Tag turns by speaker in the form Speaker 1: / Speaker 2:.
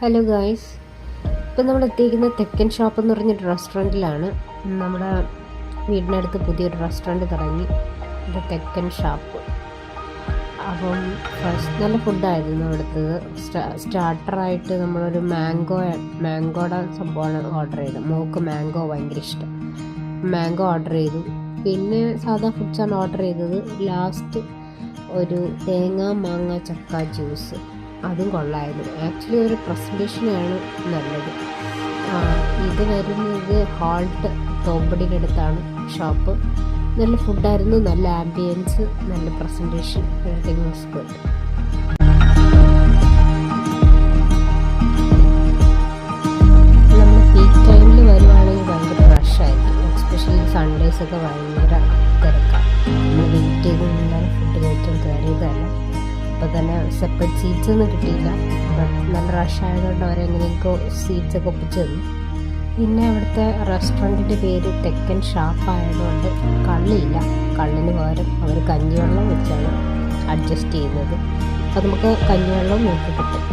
Speaker 1: Hello guys, ഇപ്പം നമ്മൾ എത്തിയിരിക്കുന്നത് തെക്കൻ ഷോപ്പ് എന്ന് പറഞ്ഞൊരു റെസ്റ്റോറൻറ്റിലാണ്. നമ്മുടെ വീടിനടുത്ത് പുതിയൊരു റെസ്റ്റോറൻറ്റ് തുടങ്ങി, ഇത് തെക്കൻ ഷോപ്പ്. അപ്പം ഫസ്റ്റ് നല്ല ഫുഡായിരുന്നു അവിടുത്തത്. സ്റ്റാർട്ടറായിട്ട് നമ്മളൊരു മാംഗോയുടെ സംഭവമാണ് ഓർഡർ ചെയ്തത്. മോൾക്ക് മാംഗോ ഭയങ്കര ഇഷ്ടം, മാംഗോ ഓർഡർ ചെയ്തു. പിന്നെ സാധാ ഫുഡ്സാണ് ഓർഡർ ചെയ്തത്. ലാസ്റ്റ് ഒരു തേങ്ങ മാങ്ങ ചക്ക ജ്യൂസ്, അതും കൊള്ളായിരുന്നു. ആക്ച്വലി ഒരു പ്രസൻറ്റേഷനാണ് നല്ലത്. ഇത് വരുന്നത് ഹോൾട്ട് തോമ്പടിയുടെ അടുത്താണ് ഷോപ്പ്. നല്ല ഫുഡായിരുന്നു, നല്ല ആംബിയൻസ്, നല്ല പ്രസൻറ്റേഷൻ, എവരിതിങ് വാസ് ഗുഡ്. നമ്മൾ പീക്ക് ടൈമിൽ വരുവാണെങ്കിൽ ഭയങ്കര റഷായിരിക്കും. എസ്പെഷ്യലി സൺഡേസൊക്കെ ഭയങ്കര തിരക്കാണ്. നമ്മൾ വെയിറ്റ് ചെയ്ത് നിന്നാൽ ഫുഡ് കഴിക്കാൻ കയറിയതല്ല. അപ്പോൾ തന്നെ സെപ്പറേറ്റ് സീറ്റ്സ് ഒന്നും കിട്ടിയില്ല. ബട്ട് നല്ല റഷ് ആയതുകൊണ്ട് അവരെങ്ങനെയൊക്കെ സീറ്റ്സൊക്കെ ഒപ്പിച്ച് തന്നു. പിന്നെ അവിടുത്തെ റെസ്റ്റോറൻറ്റിൻ്റെ പേര് തെക്കൻ ഷാപ്പ് ആയതുകൊണ്ട് കള്ളിയില്ല. കള്ളിന് പകരം അവർ കഞ്ഞിവെള്ളം വെച്ചാണ് അഡ്ജസ്റ്റ് ചെയ്യുന്നത്. അപ്പോൾ നമുക്ക് കഞ്ഞിവെള്ളം നോക്കി കിട്ടും.